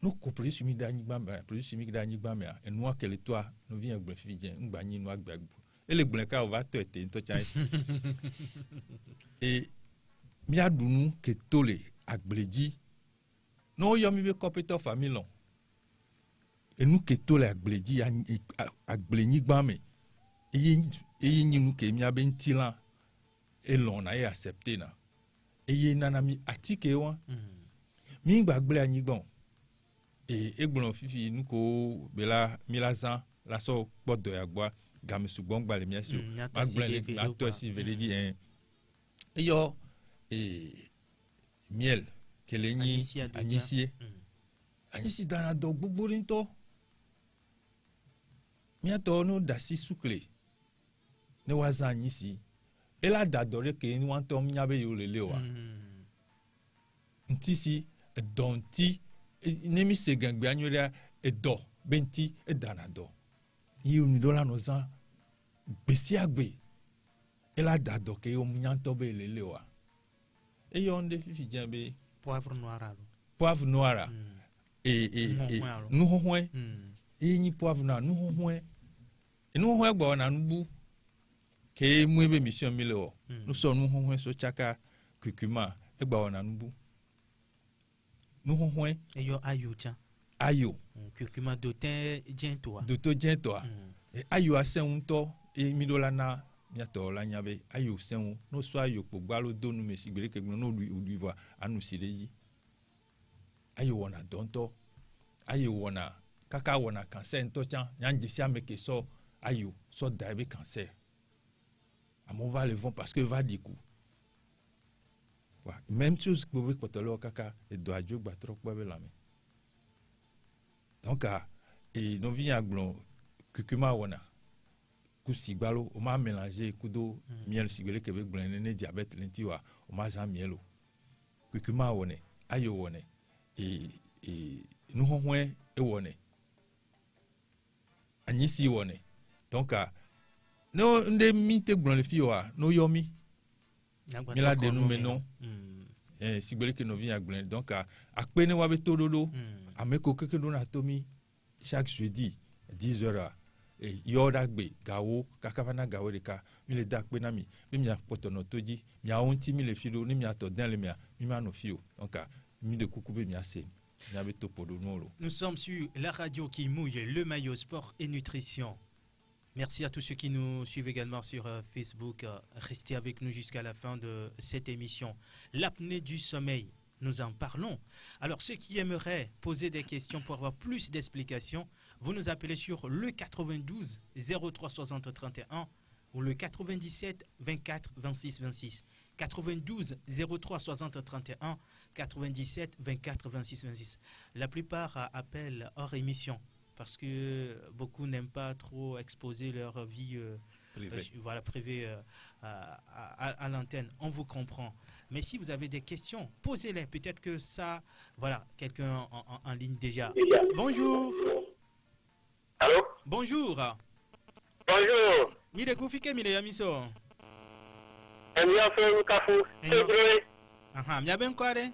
Nous coproduit chimique d'anigban, produit chimique d'anigban mais et nous que les toits nous vient à Blenfidien, nous bagni nous agbe. Et le blanca va te et mia dunu que tole agbledi no yomi be compétent famille long et nous que tole agbledi agbleni gbame et yi nous que mia ben tilan et l'on a accepté na et yi nanami atike wa mi gbagble anigbon et egbon fifi nous ko bela milazan la so gbodo yagba game sugbon gba le miasio magblé la to si vele di yo miel keleni anisi dana do gbogbourinto miato no dasi sukle ne waza anisi e la dadore ke ni wan to miabe yo lele wa ntisi donti nemi se gangbe anyoria do benti dana do yi uni do la no zan gbesi agbe e la dado ke o nyanto be lele wa e yo nde fifi jambe poivre noir nu hohoe e ni poivre na nu hohoe e nu hohoe gba na nubu ke mu ebe mission mile o nu so nu hohoe so chaka kukuma e gba na nubu nu hohoe e yo ayo cha ayo kukuma dotin jentoa ayo asen to e mi do la na nya to la nya be ayo sen no so ayo po gba lo do nu me sigbele ke no lu voa anu sileji ayo wona donto ayo wona kaka wona cancer to chan nyanji si ameke so ayo so daibe cancer on va le vent parce que va du coup voilà même chose que vous potolo kaka et do ajo gba trop pa be la mi donc et no vi aglon kukuma wona ku sigbalo o ma mélanger kudo miel sigbele ke be gblene ne diabète lentiwa o ma za mielo kukuma wone ayo wone nous hohoe e wone anyisi wone donc no nde mi te gbon le fi wa no yomi mi la de nu menon sigbele ke no vi agblon donc akpe ne wa be tododo ameko keke do na tomi chaque jeudi 10h et yoda gbe gawo kakavana gawo de ka mi le dakpe na mi mi apotono toji mi a onti mi le filo ni mi ato den le mi ma no fio donc mi de kukube mi ase. Nous sommes sur la radio qui mouille le maillot sport et nutrition. Merci à tous ceux qui nous suivent également sur Facebook. Restez avec nous jusqu'à la fin de cette émission. L'apnée du sommeil, nous en parlons. Alors ceux qui aimeraient poser des questions pour avoir plus d'explications, vous nous appelez sur le 92 03 60 31 ou le 97 24 26 26. 92 03 60 31 97 24 26 26. La plupart appellent hors émission parce que beaucoup n'aiment pas trop exposer leur vie privée à l'antenne. On vous comprend. Mais si vous avez des questions, posez-les. Peut-être que ça, voilà, quelqu'un en ligne déjà. Bonjour. Allô? Bonjour. Bonjour. Mide kufike mide yamiso. Miaben kware?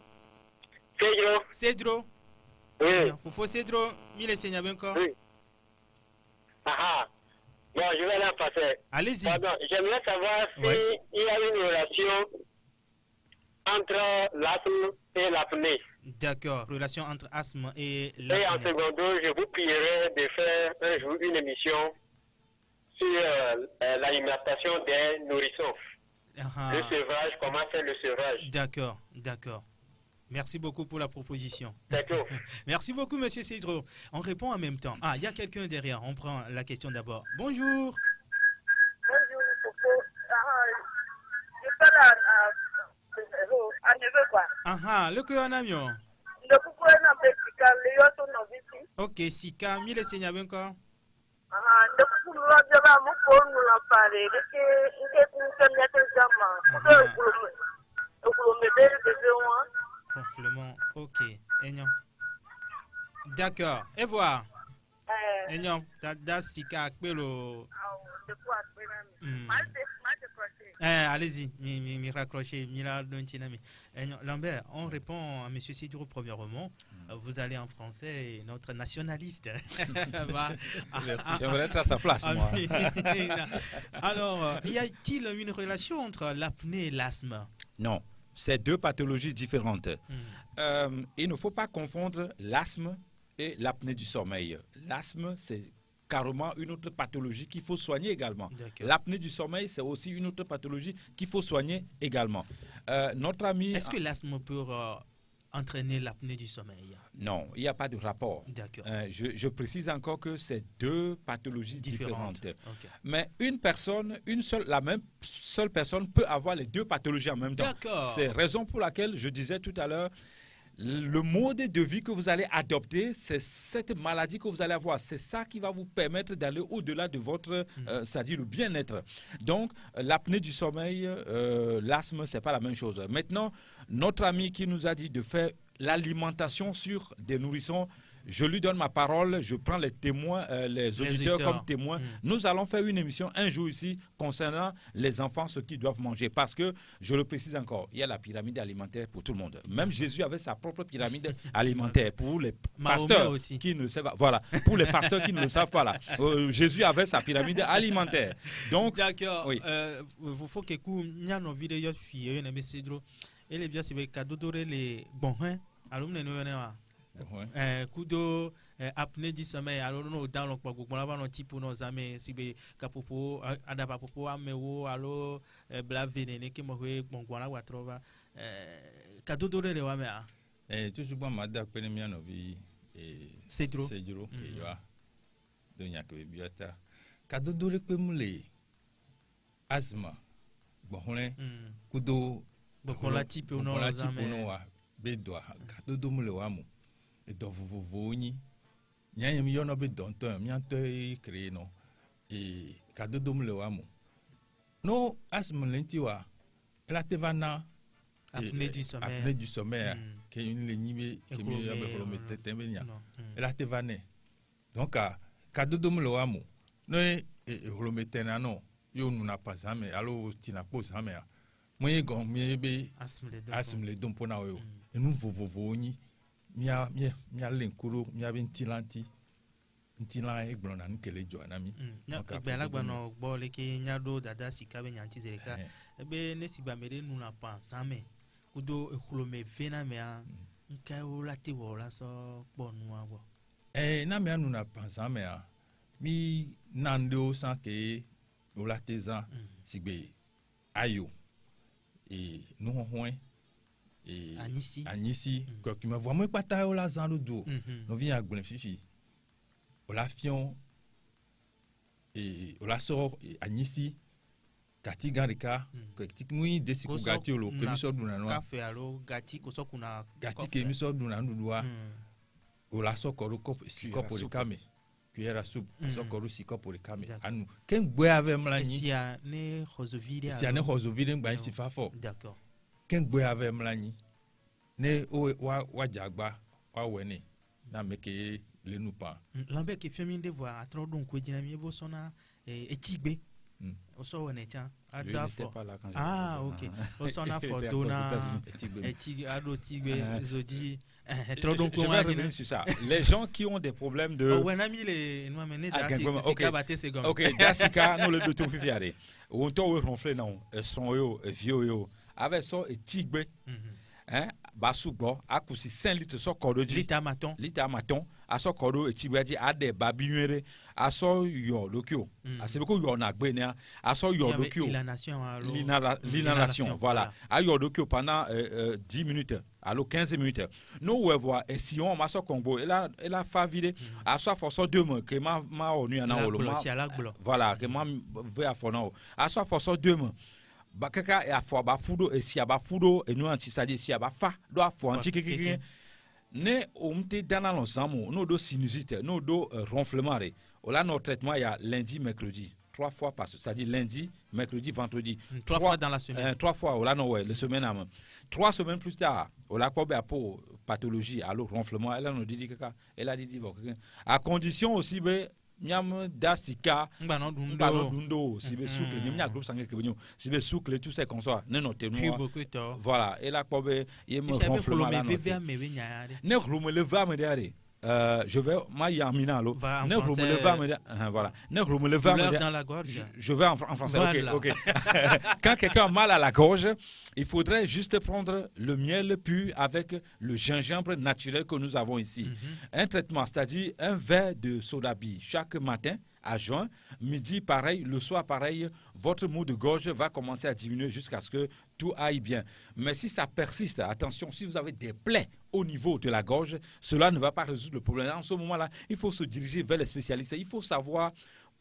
Cedro. Oui. Faut Cedro, mille seigneur ben quoi? Oui. Bon, je vais la passer. Allez-y. Pardon, j'aimerais savoir s'il y a une relation entre l'asthme et l'apnée. D'accord, relation entre asthme et l'apnée. Et en secondo, je vous prierai de faire un jour une émission sur l'alimentation des nourrissons. Le sevrage, comment faire le sevrage. D'accord, d'accord. Merci beaucoup pour la proposition. D'accord. Merci beaucoup, monsieur Cedro. On répond en même temps. Ah, il y a quelqu'un derrière. On prend la question d'abord. Bonjour. Bonjour, je parle à Neveu, quoi. Le cœur en amion. Le coucou est un peu Sika, le yoto noviti. Ok, Sika, mille seigneur ben quoi? Le coucou nous a déjà mon pour nous en parler. Gonflement, ok. D'accord. Et voilà. Sika Akpelo. Allez-y, mi raccrocher, Lambert, on répond à M. Sidro premièrement. Vous allez en français et notre nationaliste. J'aimerais être à sa place, moi. Alors, y a-t-il une relation entre l'apnée et l'asthme? Non, c'est deux pathologies différentes. Il ne faut pas confondre l'asthme et l'apnée du sommeil. L'asthme, c'est carrément une autre pathologie qu'il faut soigner également. L'apnée du sommeil, c'est aussi une autre pathologie qu'il faut soigner également. Notre ami... Est-ce que l'asthme peut entraîner l'apnée du sommeil? Non, il n'y a pas de rapport. Je précise encore que c'est deux pathologies différentes. Okay. Mais la même seule personne peut avoir les deux pathologies en même temps. C'est la raison pour laquelle je disais tout à l'heure, le mode de vie que vous allez adopter, c'est cette maladie que vous allez avoir. C'est ça qui va vous permettre d'aller au-delà de votre, c'est-à-dire le bien-être. Donc, l'apnée du sommeil, l'asthme, c'est pas la même chose. Maintenant, notre ami qui nous a dit de faire l'alimentation sur des nourrissons, je lui donne ma parole, je prends les témoins, les auditeurs comme témoins. Nous allons faire une émission un jour ici concernant les enfants, ce qu'ils doivent manger. Parce que, je le précise encore, il y a la pyramide alimentaire pour tout le monde. Même Jésus avait sa propre pyramide alimentaire pour les pasteurs qui ne le savent pas. Voilà, pour les pasteurs qui ne le savent pas là. Jésus avait sa pyramide alimentaire. Donc, d'accord. Oui. Il faut que nous ayons une vidéo et les biens c'est cadeau doré les bons alumni kudo apnée du sommeil alors nous dans le pogou on va notre type nos amis si be kapopo adaba popo amewo alors blavene que mo bon voilà wa trova cadeau doré le wa me tout souvent mada pene mi anovi cedro yo do nya ke biata cadeau doré pe mule asma bon kudo bokola type no zame be do cadeau do mule wa mu e do vovovo nyi nya mi yo no be donto mi anto créer no e cadeau do mule wa mu no asma lenti wa la te vana apnée du sommeil que une ligne qui me ya be me tembe nya la te vane donc cadeau do mule wa mu no e me tena no yo nu na pasame alo tina po same a moye gon mi be asimle dom pona yo e nu vovovo nyi mia lenkuro mia be ntilanti egbon na nkele jo na mi be alagba no gbo le ke nyado dada sika be nyanti zereka be nesiba mere nu na pa same kudo ekulome vena me a nka o lati wo la so ponu awo na me anu na pa same a mi nando san ke o lateza sigbe ayo et nous on et Anisi quoi qui me voit moi pas ta la zan le dos nous vient à glen fifi on la fion et on la sort Anisi gati garika que tikmui desi ku gati lo que mi so duna no café alo gati ko so kuna gati ke mi so duna ndudua on la sort ko si ko pour kame cuillère à soupe so ko si ko pour kame anu ken gbe ave mlanyi si a ne hozovide ngba si fa fo d'accord ken gbe ave mlanyi ne o wa jagba wa wene na meke le nou pa lambe ke feminde voix atro don ko jina mi bo sona e tigbe o so wona tian adafo OK o sona for dona e tigbe ado tigbe zodi trop donc je vais revenir sur ça. Les gens qui ont des problèmes de OK, dasika no le docteur fifiare. On to ronfler non, son yo vieux yo. Avec ça et tigbe. Hein, basugbo akusi 5 litres so kodo di liter maton aso kodo e tigbe di ade babinwere aso yo lokio asebeko yo na gbe ni aso yo lokio l'inhalation voilà ayo lokio pendant 10 minutes allo 15 minutes no we voir et si on maso kongo et la fa vide aso forso 2 mois que ma onu na wolo voilà que ma ve afona aso forso 2 mois bakaka e afo abafudo esi abafudo enu anti sadi esi abafa do afo anti kekeke ne omte dana l'ensemble no do sinusite no do ronflement là notre traitement il y a lundi mercredi 3 fois par c'est-à-dire lundi mercredi vendredi 3 fois dans la semaine 3 fois là non ouais les semaines avant 3 semaines plus tard là quoi pour pathologie alors ronflement elle nous dit kaka elle a dit à condition aussi be nyam dasika mbano dundo sibe soukle nyam groupe sangue kebenyo sibe soukle tout ces consoir ne note moi voilà et là quoi be yem ronflement là ne ronflement le va me derrière je vais ma yamina lo ne ronflement le va me voilà ne ronflement le va me dans la gorge je vais en français voilà. OK quand quelqu'un a mal à la gorge il faudrait juste prendre le miel pur avec le gingembre naturel que nous avons ici un traitement c'est-à-dire un verre de soda bi chaque matin à jeun, midi pareil, le soir pareil, votre maux de gorge va commencer à diminuer jusqu'à ce que tout aille bien. Mais si ça persiste, attention, si vous avez des plaies au niveau de la gorge, cela ne va pas résoudre le problème. En ce moment-là, il faut se diriger vers les spécialistes. Il faut savoir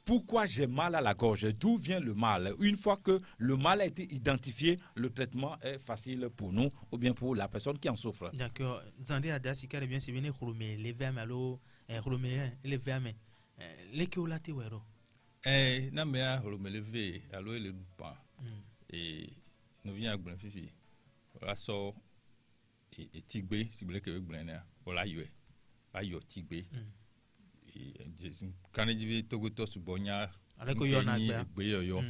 pourquoi j'ai mal à la gorge, d'où vient le mal. Une fois que le mal a été identifié, le traitement est facile pour nous ou bien pour la personne qui en souffre. D'accord. Zandé Adasika, bien c'est venir les vermes, les vermes. L'écolate wero na me a levé allo le pas et nous vient à fifi la so et tigbe si vous voulez que vous blender voilà yé va yotigbe quand je togo to subonya aleko yona gbe yo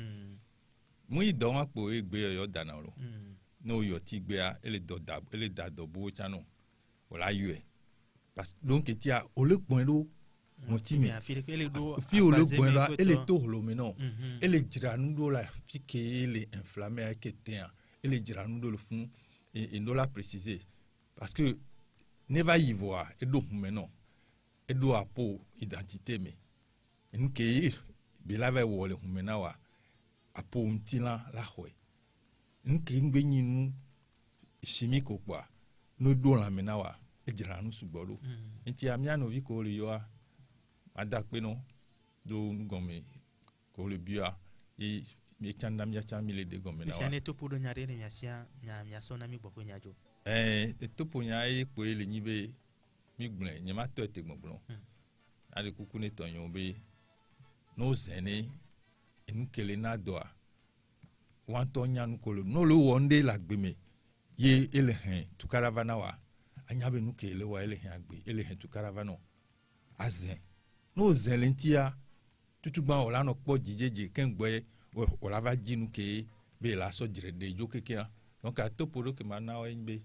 mu idon apo egbe yo danalo no yotigbe a ele da dobo chano wala yue parce donc etia olegbon lo motime fi olegbon la ele to lo menon ele jiranu do la fi ke ele inflammé a ketin ele jiranu do le fun et no la préciser parce que ne va y voir et donc menon et do apo identité me nke bilave wole humenawa apo ntila la hwe nke ngbenyinu chimique kwa no do la menawa e jiranu sugbolo nti amia no vi ko le yo adakpe no do ngome ko le bia e mi chanda mi chami le de gome na wa chane to podo nyare ne miasia nya so na mi boko nyajo to ponya e po ele nyibe mi gblen nyama to te gbon ale kuku ne tonyo be no zene enu kele na doa wan to nyanu kolo no lo wonde la gbeme ye ele hen tu caravana wa anya be nu kele wa ele hen agbe ele hen tu caravana azen no zelentia tutugba ola no po jijeje kengbe ola va jinu ke be la so dire de jo keke donc a to poro ke mana o ngbe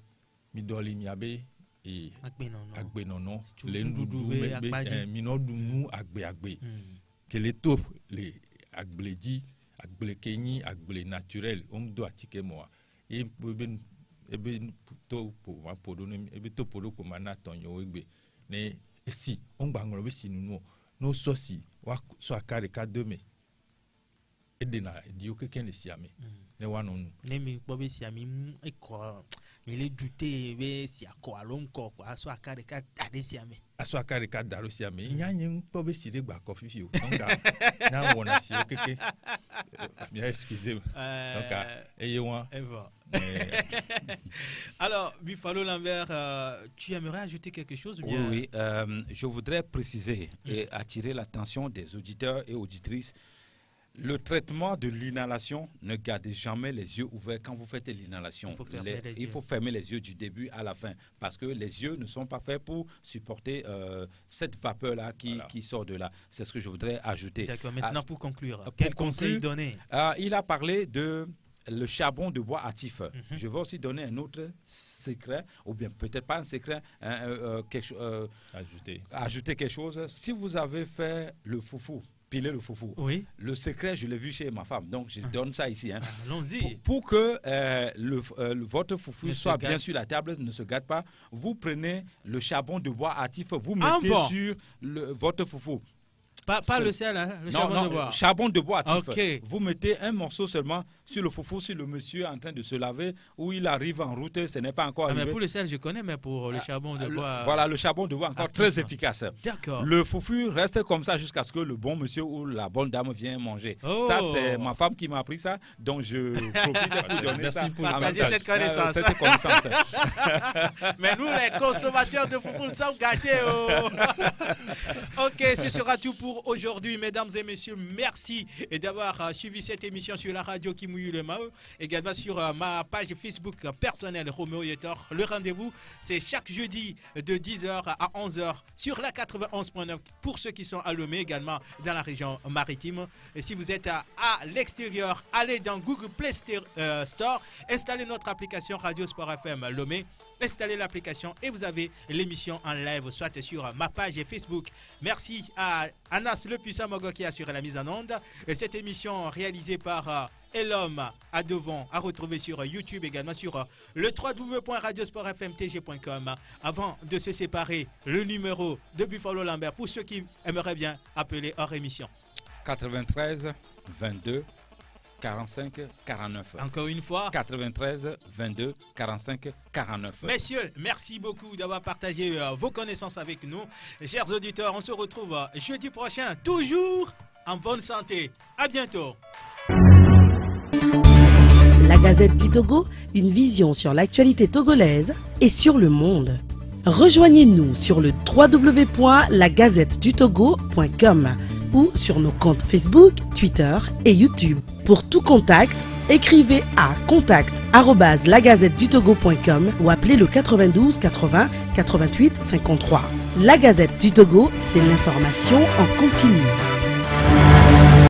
mi doli mi abe e agbe nono le ndudu be mi no dunu agbe kele to le agbleji agbele kenyi agbele naturel on do atike mo e ebe to po ma podo ni ebe to podo ko mana tonyo egbe ne esi on gbangoro be sinu no sosi wa so akare ka deme edena di o keke ne siame ne wa nonu ne mi po be siame e ko mi le dute be si akọ alon ko so akare ka dade siame aso akare ka daro siame nyanyin po be si de gba coffee fi o nga na wona si o keke mi excusez donc ayez moi Alors, Buffalo Lambert, tu aimerais ajouter quelque chose ou bien? Oui, je voudrais préciser et attirer l'attention des auditeurs et auditrices. Le traitement de l'inhalation, ne gardez jamais les yeux ouverts quand vous faites l'inhalation. Il faut fermer les yeux du début à la fin parce que les yeux ne sont pas faits pour supporter cette vapeur-là qui sort de là. C'est ce que je voudrais ajouter. D'accord, maintenant pour conclure, quel conseil donner? Il a parlé de le charbon de bois actif. Je vais aussi donner un autre secret, ou bien peut-être pas un secret, ajouter quelque chose. Si vous avez fait le foufou, piler le foufou, oui. Le secret, je l'ai vu chez ma femme, donc je donne ça ici. Hein. Allons-y. Pour que votre foufou soit bien sur la table, ne se gâte pas, vous prenez le charbon de bois actif, vous mettez sur votre foufou. Pas le sel, hein, le charbon de bois. Charbon de bois actif. Okay. Vous mettez un morceau seulement sur le foufou, si le monsieur est en train de se laver ou il arrive en route, ce n'est pas encore arrivé. Mais pour le sel, je connais, mais pour le charbon de bois... Voilà, le charbon de bois encore actif. Très efficace. D'accord. Le foufou reste comme ça jusqu'à ce que le bon monsieur ou la bonne dame vienne manger. Oh. Ça, c'est ma femme qui m'a appris ça, donc je profite pour donner ça. Pour partager cette connaissance. Cette connaissance. Mais nous, les consommateurs de foufou, nous sommes gâtés. Oh. Ok, ce sera tout pour aujourd'hui, mesdames et messieurs. Merci d'avoir suivi cette émission sur la radio qui mouille le maillot. Également sur ma page Facebook personnelle Roméo Yetor. Le rendez-vous, c'est chaque jeudi de 10h à 11h sur la 91.9 pour ceux qui sont à Lomé, également dans la région maritime. Et si vous êtes à l'extérieur, allez dans Google Play Store, installez notre application Radio Sport FM Lomé, installez l'application et vous avez l'émission en live, soit sur ma page Facebook. Merci à Anas le puissant Mogo qui a assuré la mise en onde. Et cette émission réalisée par Elom à Devon à retrouver sur YouTube, également sur le www.radiosportfmtg.com. Avant de se séparer, le numéro de Buffalo Lambert pour ceux qui aimeraient bien appeler hors émission. 93 22 45 49. Encore une fois. 93 22 45 49. Messieurs, merci beaucoup d'avoir partagé vos connaissances avec nous. Chers auditeurs, on se retrouve jeudi prochain, toujours en bonne santé. À bientôt. La Gazette du Togo, une vision sur l'actualité togolaise et sur le monde. Rejoignez-nous sur le www.lagazettedutogo.com ou sur nos comptes Facebook, Twitter et YouTube. Pour tout contact, Écrivez à contact@lagazettedutogo.com ou appelez le 92 80 88 53. La Gazette du Togo, c'est l'information en continu.